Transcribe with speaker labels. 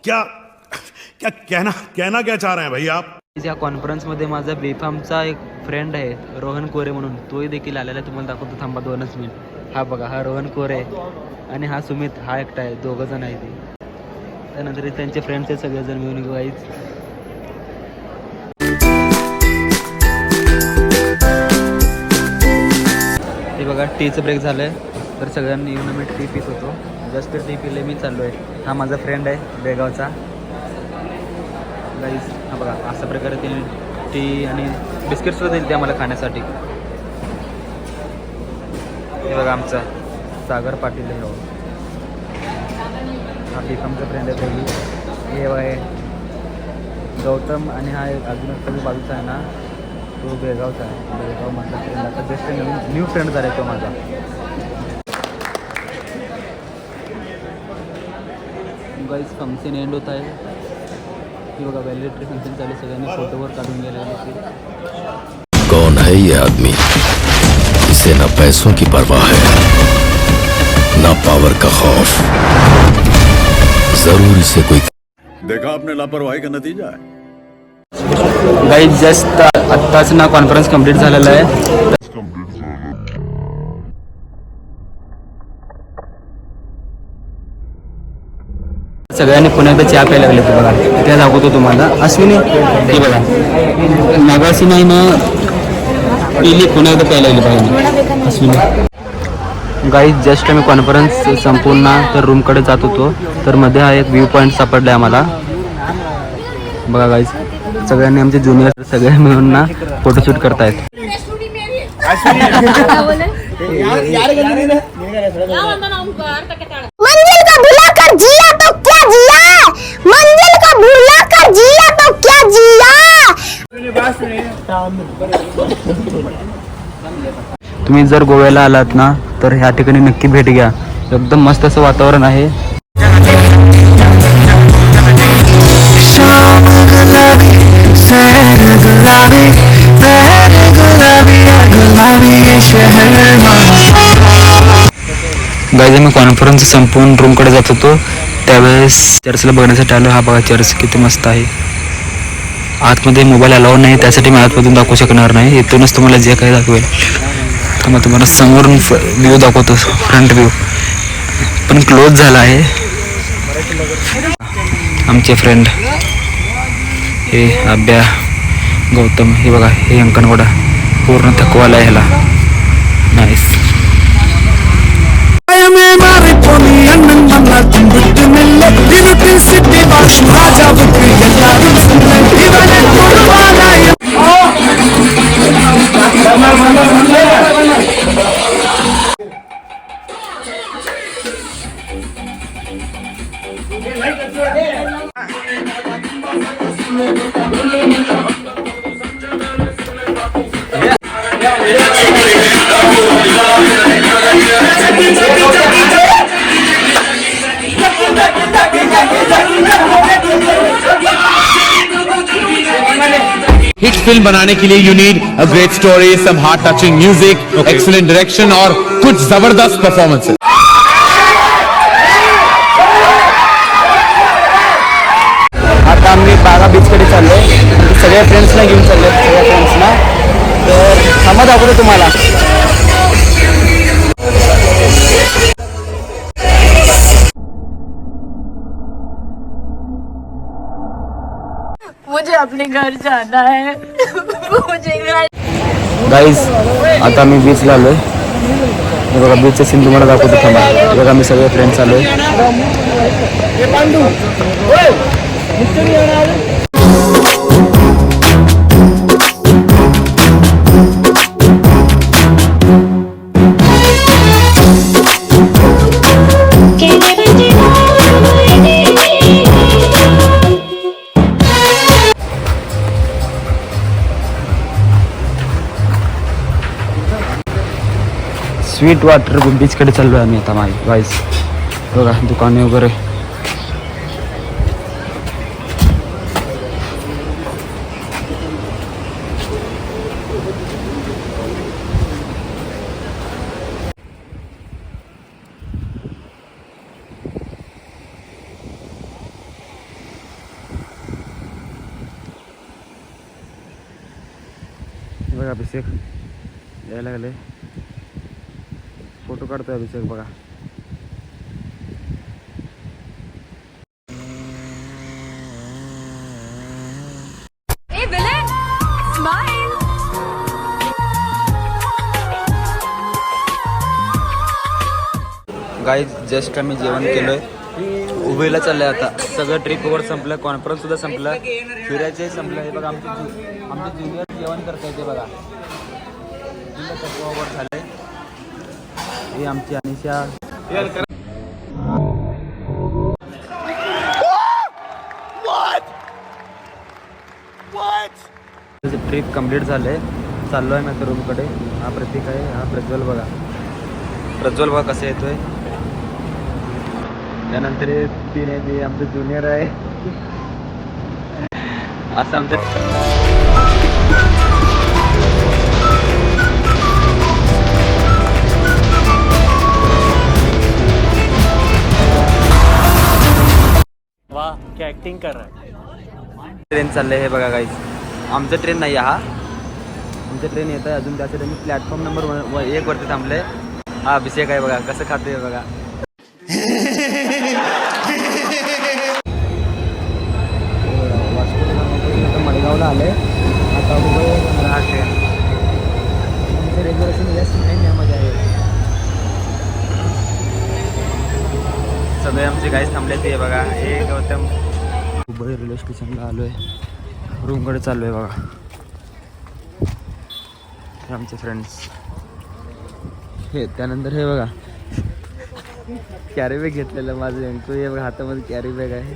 Speaker 1: क्या क्या कहना क्या चाह रहे हैं भाई आप?
Speaker 2: या कॉन्फरन्समध्ये माझा बेफामचा एक फ्रेंड आहे रोहन कोरे म्हणून, तोही देखील आलेला आहे. तुम्हाला दाखवतो थांबा 2च मिनिट. हा बघा, हा रोहन कोरे आणि हा सुमित, हा एकटा आहे, 2 जण आहे ते. त्यानंतर त्यांचे फ्रेंड्स आहेत सगळेजण मिळून गाईज. हे बघा टीचं ब्रेक झालं आहे, तर सगळ्यांनी येऊन आम्ही टी पित होतो. जस्ट टी पिले मी चाललो आहे. हा माझा फ्रेंड आहे बेळगावचा गाईज. हा बघा अशा प्रकारे ते टी आणि बिस्किट्ससुद्धा दिली ते आम्हाला खाण्यासाठी. हे बघा आमचा सागर पाटील आहे, हो हा बेफामचा फ्रेंड आहे पहिली. हे आहे गौतम आणि हा एक अजून एक बाजूचा आहे ना, तो बेळगावचा आहे. बेळगाव माझा फ्रेंड आता जस्ट न्यू फ्रेंड झाला आहे तो माझा. गाईज फंक्शन एंड होत आहे. हे बघा व्हॅलिडेटरी फंक्शन चालू, सगळ्यांनी फोटोवर काढून गेले.
Speaker 3: कौन है ये आदमी? इसे ना पैसों की परवाह है ना पावर का खौफ. जरूर इसे कोई
Speaker 4: देखा आपने लापरवाही का नतीजा है.
Speaker 2: गाईज जस्ट आत्ताच ना कॉन्फरन्स कंप्लीट झालेला आहे. सगळ्यांनी पुन्हा एकदा चहा प्यायला लागले. बघा त्या दाखवतो तुम्हाला. अश्विनी हे बघा मागाशी नाही ना पिली, पुन्हा एकदा प्यायला लागली पाहिजे अश्विनी. गाईज जस्ट आम्ही कॉन्फरन्स संपूर्ण तर रूमकडे जात होतो, तर मध्ये हा एक व्ह्यू पॉईंट सापडला आहे आम्हाला. बघा गाईज सगळ्यांनी आमचे ज्युनियर सगळे मिळून ना फोटोशूट करतायत.
Speaker 5: मंजिल का भुला कर जिया तो क्या जिया, मंजिल का भुला कर जिया तो क्या जिया.
Speaker 2: तुम्ही जर गोव्याला आलात ना तर ह्या ठिकाणी नक्की भेट घ्या. एकदम मस्त असं वातावरण आहे. गाईज आम्ही कॉन्फरन्स संपवून रूमकडे जात होतो त्यावेळेस चर्चला बघण्यासाठी आलो. हा बघा चर्च किती मस्त आहे. आतमध्ये मोबाईल अलाउड नाही, त्यासाठी मी आतमधून दाखवू शकणार नाही. इथूनच तुम्हाला जे काही दाखवेल. मग तुम्हाला समोरून व्ह्यू दाखवतो, फ्रंट व्ह्यू पण क्लोज झाला आहे. आमचे फ्रेंड हे अभ्या, गौतम, हे बघा हे अंकनवडा पूर्ण थकवाला आहे ह्याला. नाईस.
Speaker 6: हिट फिल्म बनाने के लिए you need a great story, some heart touching music, excellent direction और कुछ जबरदस्त परफॉर्मेंसेस.
Speaker 2: आता आम्ही बागा बीचकडे चाललो. सगळ्या फ्रेंड्सना घेऊन चाललो, सगळ्या फ्रेंड्सना. तर थांबा दाखवतो तुम्हाला.
Speaker 5: मुझे अपने घर जाना है. मुझे घर.
Speaker 2: गाईज आता आम्ही बीचला आलोय. हे बघा बीचचे सीन तुम्हाला दाखवतो थांबा. बघा आम्ही सगळे फ्रेंड्स आलोय. स्वीट वॉटर बीचकडे चाललो आहे आम्ही आता. माझी गाईज बघा दुकाने वगैरे. बघा अभिषेक यायला लागले, फोटो काढतोय अभिषेक बघा.
Speaker 7: Hey villain, smile.
Speaker 2: Guys just आम्ही जेवण केलोय, उभेला चाललंय आता. सगळं ट्रिप ओव्हर संपलं, कॉन्फरन्स सुद्धा संपलं, फिरायचंही संपलं. हे बघा आमचे ज्युनियर जेवण करताय ते बघा. ओव्हर झालंय. हे आमची अनिशा ट्रिप कंप्लीट झालंय. चाललो आहे मी आता रूमकडे. हा प्रतीक आहे, हा प्रज्वल बघा. प्रज्वल बघा कसं येतोय. त्यानंतर हे तीन आहे, ते आमचं ज्युनियर आहे. असं आमचं
Speaker 8: वाह क्या एक्टिंग कर रहा है.
Speaker 2: ट्रेन चाललंय हे बघा गाईज. आमचं ट्रेन नाही आहे, हा आमचं ट्रेन येत आहे अजून. त्यासाठी मी प्लॅटफॉर्म नंबर 1 वरती थांबले. हा अभिषेक आहे बघा कसं खातोय बघा. मडगावला आले आता. हा ट्रेन रेग्युलेशन यामध्ये आहे. सगळे आमचे गाईज थांबले ते बघा. हे गौतम हुबळी रेल्वे स्टेशनला आलो आहे, रूमकडे चाललो आहे बघा. हे आमचे फ्रेंड्स. हे त्यानंतर हे बघा कॅरी बॅग घेतलेलं माझं. हे बघा हातामध्ये कॅरी बॅग आहे.